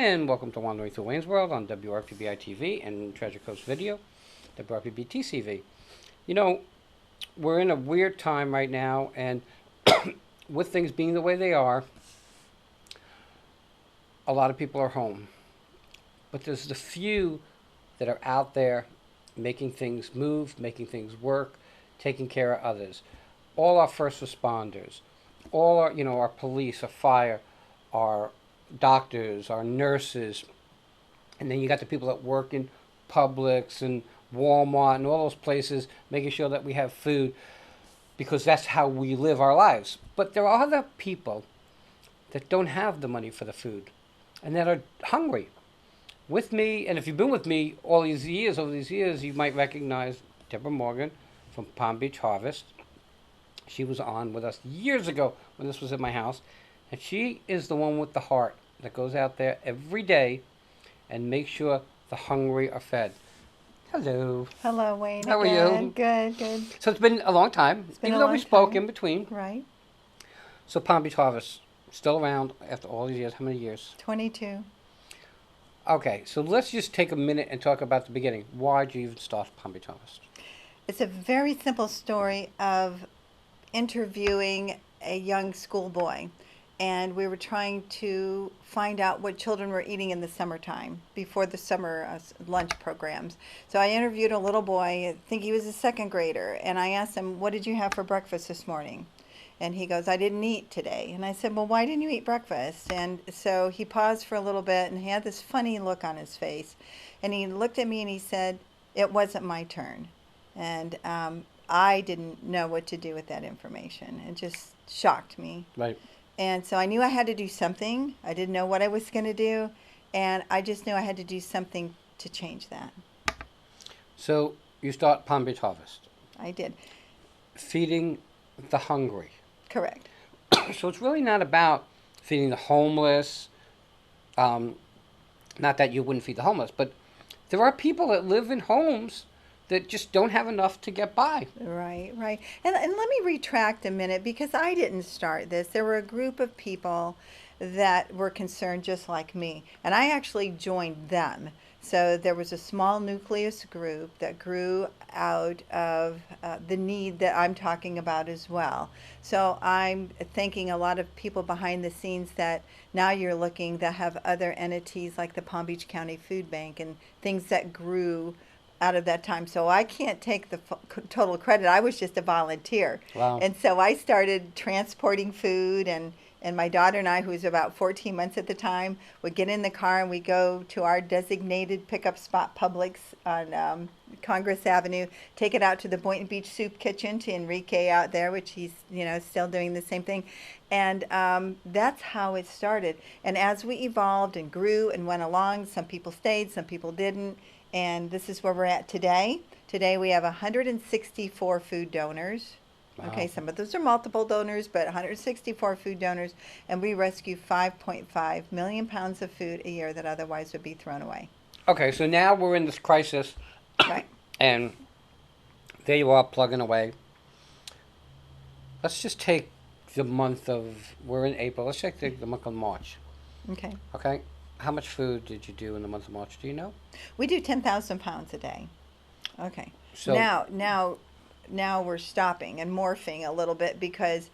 and welcome to Wandering Through Wayne's World on WRPBiTV and Treasure Coast Video, WRPBTV. You know, we're in a weird time right now, and with things being the way they are, a lot of people are home. But there's the few that are out there making things move, making things work, taking care of others. All our first responders, all our police, our fire, our doctors, our nurses, and then you got the people that work in Publix and Walmart and all those places, making sure that we have food, because that's how we live our lives. But there are other people that don't have the money for the food and that are hungry. With me, and if you've been with me over these years, you might recognize Deborah Morgan from Palm Beach Harvest. She was on with us years ago when this was at my house, and she is the one with the heart that goes out there every day and makes sure the hungry are fed. Hello. Hello, Wayne. How are you? Good, good. So it's been a long time, even though we spoke in between. Right. So Palm Beach Harvest, still around after all these years. How many years? 22. Okay, so let's just take a minute and talk about the beginning. Why did you even start Palm Beach Harvest? It's a very simple story of interviewing a young schoolboy, and we were trying to find out what children were eating in the summertime before the summer lunch programs. So I interviewed a little boy, I think he was a second grader, and I asked him, "What did you have for breakfast this morning?" And he goes, "I didn't eat today." And I said, "Well, why didn't you eat breakfast?" And so he paused for a little bit, and he had this funny look on his face. And he looked at me and he said, "It wasn't my turn." And I didn't know what to do with that information. It just shocked me. Right. And so I knew I had to do something. I didn't know what I was going to do. And I just knew I had to do something to change that. So you start Palm Beach Harvest. I did. Feeding the hungry. Correct. So it's really not about feeding the homeless. Not that you wouldn't feed the homeless, but there are people that live in homes that just don't have enough to get by. Right, right. And let me retract a minute, because I didn't start this. There were a group of people that were concerned just like me, and I actually joined them. So there was a small nucleus group that grew out of the need that I'm talking about as well. So I'm thanking a lot of people behind the scenes that now you're looking that have other entities like the Palm Beach County Food Bank and things that grew out of that time. So I can't take the total credit. I was just a volunteer. Wow. And so I started transporting food, and my daughter and I, who was about 14 months at the time, would get in the car and we go to our designated pickup spot, Publix on Congress Avenue, take it out to the Boynton Beach Soup Kitchen to Enrique out there, which he's still doing the same thing. And that's how it started. And as we evolved and grew and went along, some people stayed, some people didn't. And this is where we're at today. Today we have 164 food donors. Wow. Okay, some of those are multiple donors, but 164 food donors, and we rescue 5.5 million pounds of food a year that otherwise would be thrown away. Okay, so now we're in this crisis. Right. And there you are plugging away. Let's just take the month of, we're in April, let's take the month of March. Okay. Okay? How much food did you do in the month of March? Do you know? We do 10,000 pounds a day. Okay. So Now we're stopping and morphing a little bit, because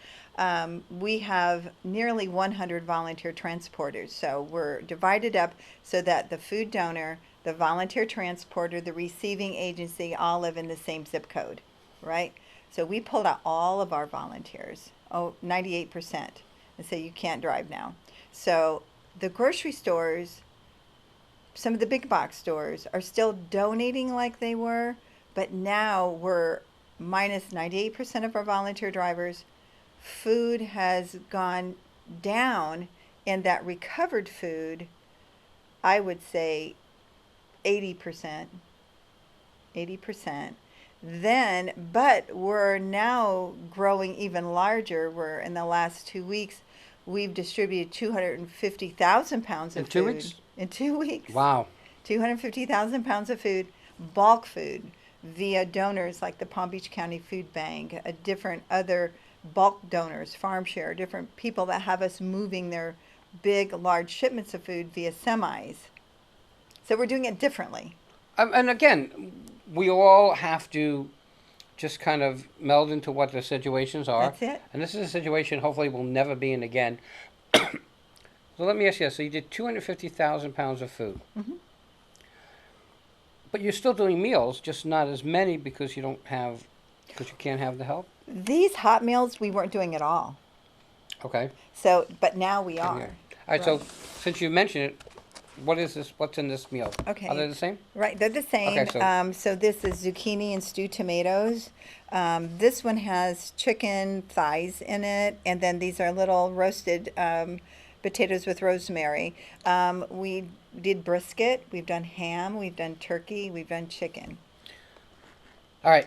we have nearly 100 volunteer transporters. So we're divided up so that the food donor, the volunteer transporter, the receiving agency all live in the same zip code, right? So we pulled out all of our volunteers, 98%, and say you can't drive now. So the grocery stores, some of the big box stores are still donating like they were, but now we're minus 98% of our volunteer drivers. Food has gone down, and that recovered food, I would say 80%. Then, but we're now growing even larger. We're in the last 2 weeks, we've distributed 250,000 pounds of food. In 2 weeks? In 2 weeks. Wow. 250,000 pounds of food, bulk food, via donors like the Palm Beach County Food Bank, different other bulk donors, Farm Share, different people that have us moving their big, large shipments of food via semis. So we're doing it differently. And again, we all have to just kind of meld into what the situations are. That's it. And this is a situation hopefully we'll never be in again. So let me ask you this. So you did 250,000 pounds of food. Mm-hmm. But you're still doing meals, just not as many because you can't have the help? These hot meals we weren't doing at all. Okay. So, but now we Yeah. are. All right, so Right. since you mentioned it, what is this? What's in this meal? Okay. Are they the same? Right, they're the same. Okay, so- So this is zucchini and stewed tomatoes. This one has chicken thighs in it, and then these are little roasted potatoes with rosemary. We did brisket, we've done ham, we've done turkey, we've done chicken. All right.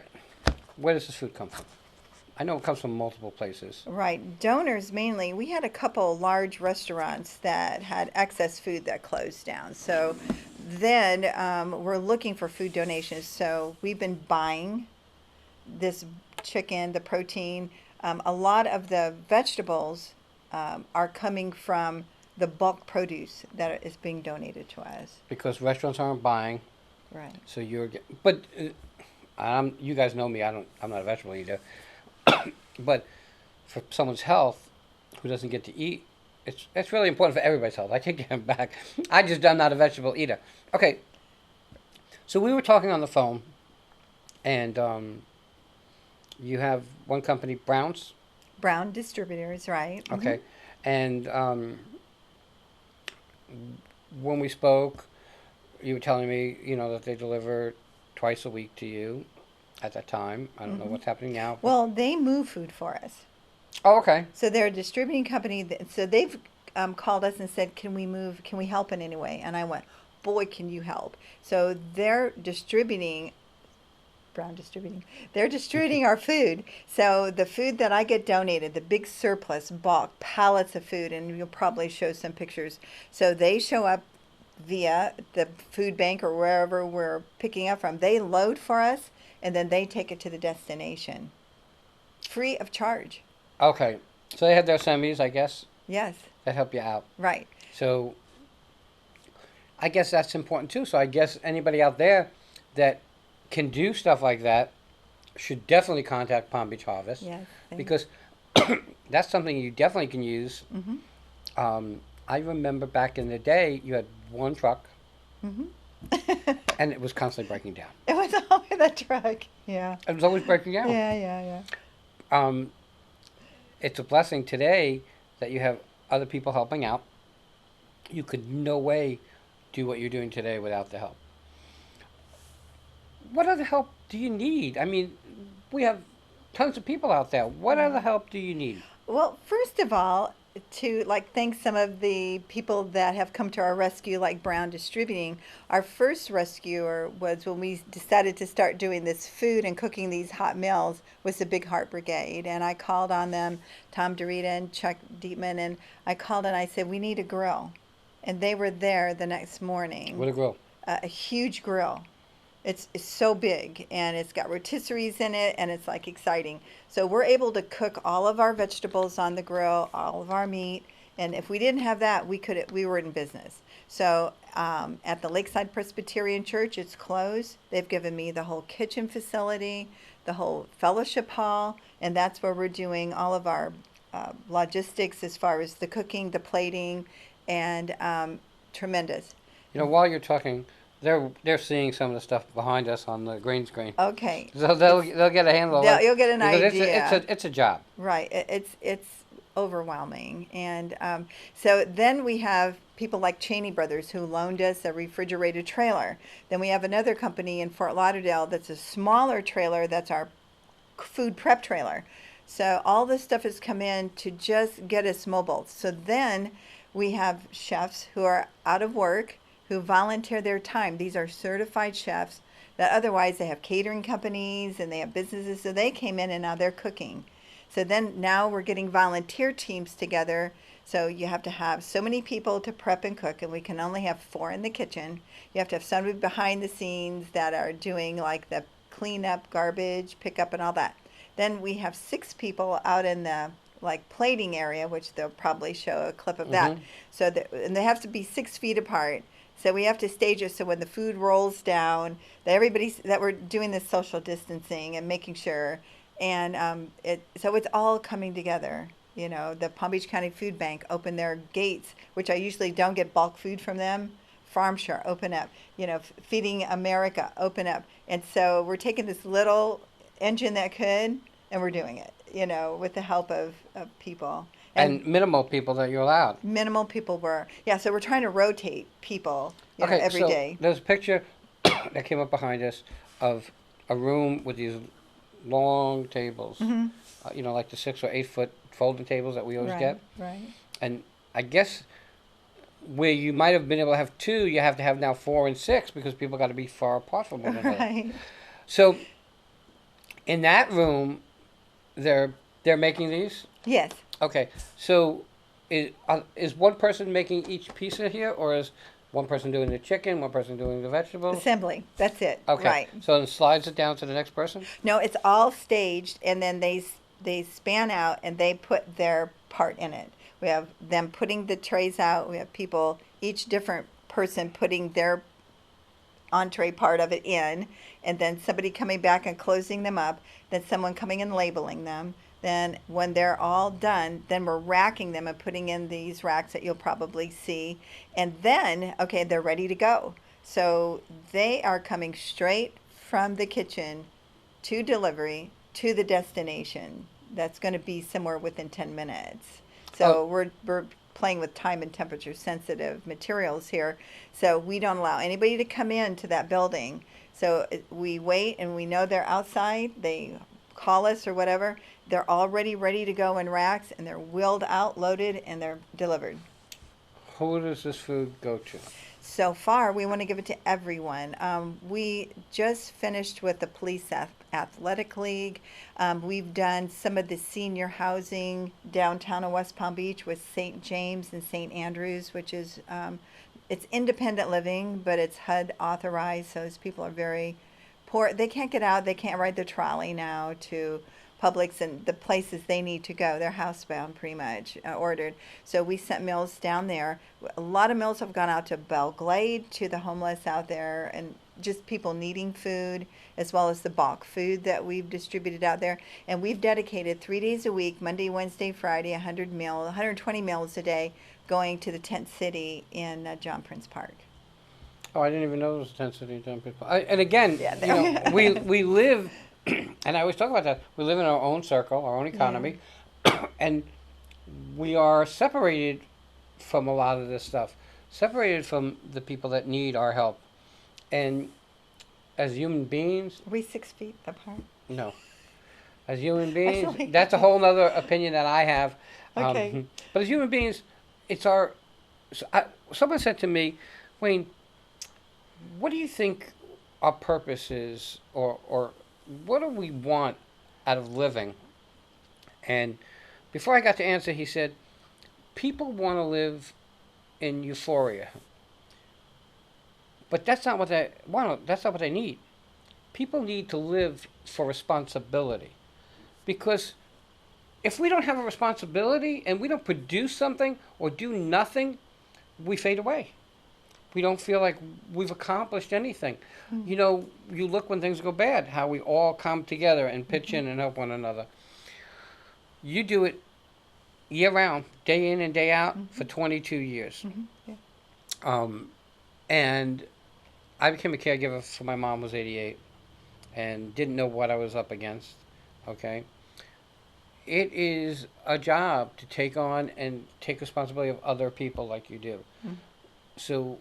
Where does this food come from? I know it comes from multiple places. Right, donors mainly. We had a couple large restaurants that had excess food that closed down. So then we're looking for food donations. So we've been buying this chicken, the protein. A lot of the vegetables are coming from the bulk produce that is being donated to us. Because restaurants aren't buying, Right. so but you guys know me. I'm not a vegetable eater. But for someone's health who doesn't get to eat, it's really important for everybody's health. I take it back. I'm not a vegetable eater. Okay. So we were talking on the phone, and you have one company, Brown's. Brown distributors, right? Mhm. Okay. And when we spoke, you were telling me, that they deliver twice a week to you at that time. I don't know what's happening now. Well, they move food for us. Oh, okay. So they're a distributing company. So they've called us and said, "Can we move? Can we help in any way?" And I went, "Boy, can you help!" So they're distributing, Brown Distributing. They're distributing our food. So the food that I get donated, the big surplus bulk pallets of food, and you'll probably show some pictures. So they show up via the food bank or wherever we're picking up from. They load for us, and then they take it to the destination, free of charge. Okay. So they have their semis, I guess, Yes, that help you out. right. So I guess that's important too. So I guess anybody out there that can do stuff like that should definitely contact Palm Beach Harvest. Yes. Because that's something you definitely can use. Mm-hmm. I remember back in the day, you had one truck, Mm-hmm. and it was constantly breaking down. It was always that truck. Yeah. It was always breaking down. Yeah. Yeah. It's a blessing today that you have other people helping out. You could no way do what you're doing today without the help. What other help do you need? I mean, we have tons of people out there. What other help do you need? Well, first of all, to thank some of the people that have come to our rescue, like Brown Distributing. Our first rescuer was when we decided to start doing this food and cooking these hot meals was the Big Heart Brigade, and I called on them, Tom Dorita and Chuck Dietman, and I called and I said we need a grill, and they were there the next morning. What a grill. A huge grill. It's so big, and it's got rotisseries in it, and it's exciting. So we're able to cook all of our vegetables on the grill, all of our meat, and if we didn't have that, we were in business. So at the Lakeside Presbyterian Church, it's closed. They've given me the whole kitchen facility, the whole fellowship hall, and that's where we're doing all of our logistics as far as the cooking, the plating, and tremendous. While you're talking, they're seeing some of the stuff behind us on the green screen. Okay. So they'll get a handle of it. You'll get an because idea. It's a job. Right. It's overwhelming. And so then we have people like Cheney Brothers who loaned us a refrigerated trailer. Then we have another company in Fort Lauderdale that's a smaller trailer that's our food prep trailer. So all this stuff has come in to just get us mobile. So then we have chefs who are out of work who volunteer their time. These are certified chefs that otherwise they have catering companies and they have businesses. So they came in and now they're cooking. So then now we're getting volunteer teams together. So you have to have so many people to prep and cook, and we can only have 4 in the kitchen. You have to have somebody behind the scenes that are doing the cleanup, garbage, pickup, and all that. Then we have 6 people out in the like plating area, which they'll probably show a clip of that. Mm-hmm. So that, and they have to be 6 feet apart. So we have to stage it so when the food rolls down, that everybody's that we're doing this social distancing and making sure, and so it's all coming together. You know, the Palm Beach County Food Bank opened their gates, which I usually don't get bulk food from them. Farm Shore, open up. You know, Feeding America, open up. And so we're taking this little engine that could, and we're doing it. You know, with the help of people. And minimal people that you're allowed. Minimal people were. Yeah, so we're trying to rotate people, Okay, every so day. there's a picture that came up behind us of a room with these long tables. Mm-hmm. Like the 6 or 8 foot folding tables that we always Right, get. right. And I guess where you might have been able to have 2, you have to have now 4 and 6 because people got to be far apart from one another. Right. So in that room, they're making these. Yes. Okay, so is one person making each piece of here, or is one person doing the chicken, one person doing the vegetables? Assembly. That's it. Okay, Right. so it slides it down to the next person? No, it's all staged, and then they span out and they put their part in it. We have them putting the trays out. We have people, each different person putting their entree part of it in, and then somebody coming back and closing them up, then someone coming and labeling them. Then when they're all done, then we're racking them and putting in these racks that you'll probably see. And then, okay, they're ready to go. So they are coming straight from the kitchen to delivery to the destination. That's going to be somewhere within 10 minutes. So we're playing with time and temperature sensitive materials here. So we don't allow anybody to come into that building. So we wait, and we know they're outside. They call us or whatever. They're already ready to go in racks, and they're wheeled out, loaded, and they're delivered. Who does this food go to? So far, we want to give it to everyone. We just finished with the Police Athletic League. We've done some of the senior housing downtown in West Palm Beach with St. James and St. Andrews, which is it's independent living, but it's HUD authorized. So those people are very poor. They can't get out. They can't ride the trolley now to Publix and the places they need to go. They're housebound pretty much, ordered. So we sent meals down there. A lot of meals have gone out to Belglade, to the homeless out there, and just people needing food, as well as the bulk food that we've distributed out there. And we've dedicated 3 days a week, Monday, Wednesday, Friday, 120 meals a day, going to the tent city in John Prince Park. Oh, I didn't even know there was a tent city in John Prince Park. And again, Yeah, we live, and I always talk about that, we live in our own circle, our own economy, and we are separated from a lot of this stuff, separated from the people that need our help. And as human beings, Are we 6 feet apart? no. As human beings, Actually- that's a whole other opinion that I have. Okay. But as human beings, it's someone said to me, Wayne, what do you think our purpose is, or what do we want out of living? And before I got to answer, he said, people want to live in euphoria. But that's not what they want. That's not what they need. People need to live for responsibility. Because if we don't have a responsibility and we don't produce something or do nothing, we fade away. We don't feel like we've accomplished anything. You know, you look when things go bad, how we all come together and pitch in and help one another. You do it year round, day in and day out, for 22 years. Yeah. And I became a caregiver for my mom, was 88, and didn't know what I was up against, okay? It is a job to take on and take responsibility of other people like you do. So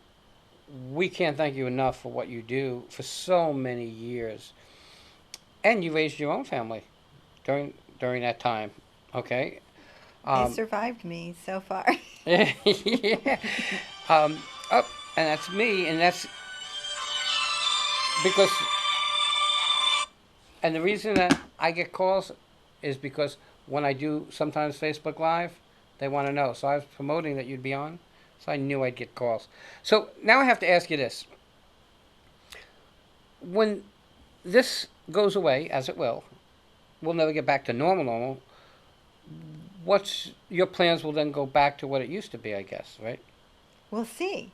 we can't thank you enough for what you do for so many years. And you raised your own family during that time, okay? They survived me so far. Yeah. And that's me, and that's because, and the reason that I get calls is because when I do sometimes Facebook Live, they want to know. So I was promoting that you'd be on, so I knew I'd get calls. So now I have to ask you this. When this goes away, as it will, we'll never get back to normal. what's your plans will then go back to what it used to be, I guess, right? We'll see.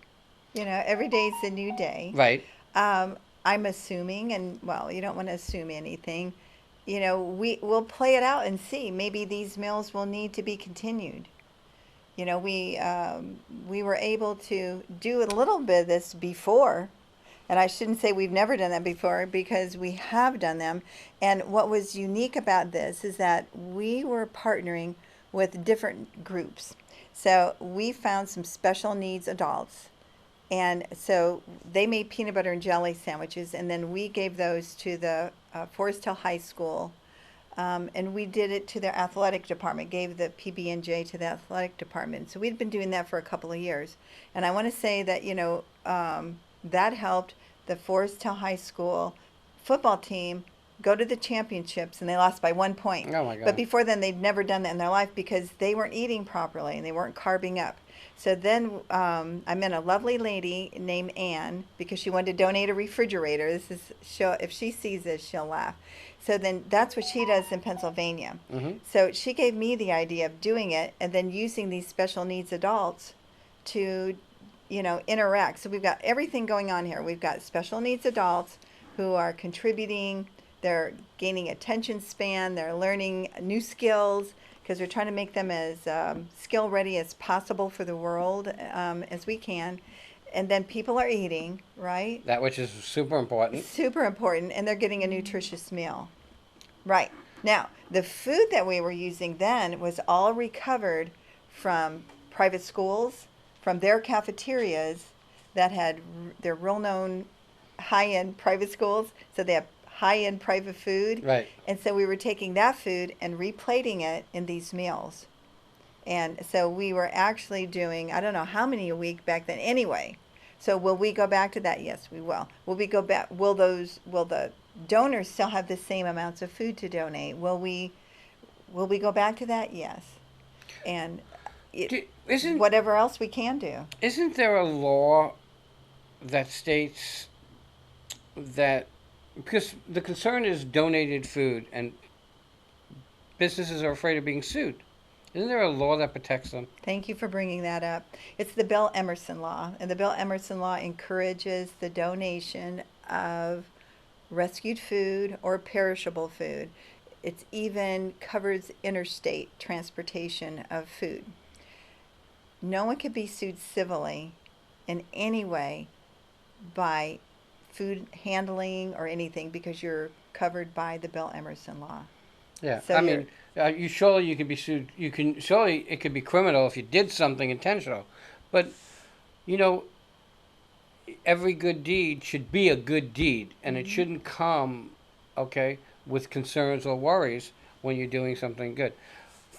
Every day's a new day. Right. Um, I'm assuming, and well, you don't want to assume anything. We'll play it out and see. Maybe these meals will need to be continued. We were able to do a little bit of this before, and I shouldn't say we've never done that before because we have done them. And what was unique about this is that we were partnering with different groups. So we found some special needs adults, and so they made peanut butter and jelly sandwiches, and then we gave those to the Forest Hill High School, and we did it to their athletic department, gave the PB&J to the athletic department. So we'd been doing that for a couple of years. And I want to say that, that helped the Forest Hill High School football team go to the championships, and they lost by 1 point. Oh my God. But before then, they'd never done that in their life because they weren't eating properly and they weren't carving up. So then I met a lovely lady named Anne because she wanted to donate a refrigerator. If she sees this, she'll laugh. So then that's what she does in Pennsylvania. Mm-hmm. So she gave me the idea of doing it and then using these special needs adults to, interact. So we've got everything going on here. We've got special needs adults who are contributing. They're gaining attention span. They're learning new skills because we're trying to make them as skill ready as possible for the world as we can. And then people are eating, right? That which is super important. Super important. And they're getting a nutritious meal. Right. Now, the food that we were using then was all recovered from private schools, from their cafeterias that had their real known high-end private schools. So they have high-end private food. Right. And so we were taking that food and replating it in these meals. And so we were actually doing, I don't know how many a week back then anyway. So will we go back to that? Yes, we will. Will we go back? Will the donors still have the same amounts of food to donate? Will we go back to that? Yes. And whatever else we can do. Isn't there a law that states that, because the concern is donated food and businesses are afraid of being sued. Isn't there a law that protects them? Thank you for bringing that up. It's the Bill Emerson Law, and the Bill Emerson Law encourages the donation of rescued food or perishable food. It even covers interstate transportation of food. No one can be sued civilly in any way by food handling or anything because you're covered by the Bill Emerson Law. Yeah, So I mean, you could be sued. Surely it could be criminal if you did something intentional, but every good deed should be a good deed, and it shouldn't come, with concerns or worries when you're doing something good.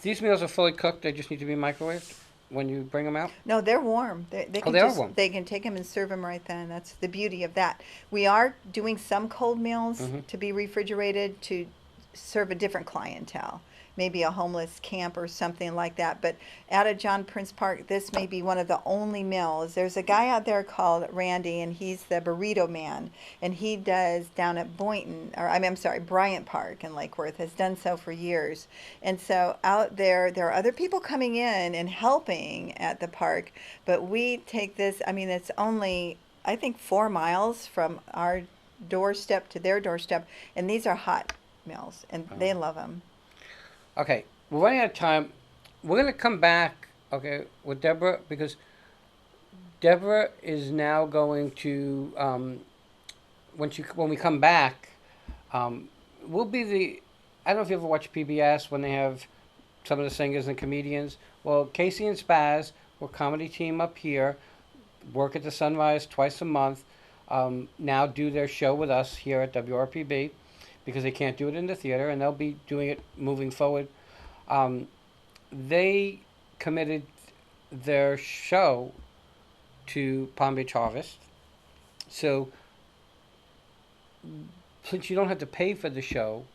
These meals are fully cooked. They just need to be microwaved when you bring them out. No, they're warm. They can they are warm. They can take them and serve them right then. That's the beauty of that. We are doing some cold meals to be refrigerated to serve a different clientele, maybe a homeless camp or something like that. But out of John Prince Park, this may be one of the only meals. There's a guy out there called Randy, and he's the burrito man, and he does down at Bryant Park in Lake Worth, has done so for years. And so out there are other people coming in and helping at the park, but we take this, it's only, I think, 4 miles from our doorstep to their doorstep, and these are hot meals, and they love them. Okay, we're running out of time. We're going to come back, with Deborah, because Deborah is now going to, when we come back, we'll be I don't know if you ever watch PBS when they have some of the singers and comedians. Well, Casey and Spaz, we're a comedy team up here, work at the Sunrise twice a month, now do their show with us here at WRPB, because they can't do it in the theater, and they'll be doing it moving forward. They committed their show to Palm Beach Harvest. So, since you don't have to pay for the show,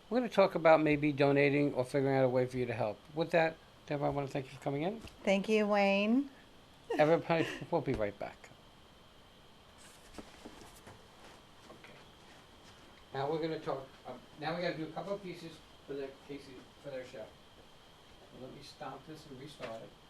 we're going to talk about maybe donating or figuring out a way for you to help. With that, Deborah, I want to thank you for coming in. Thank you, Wayne. Everybody, we'll be right back. Now we're going to talk. Now we got to do a couple of pieces for their show. Let me stop this and restart it.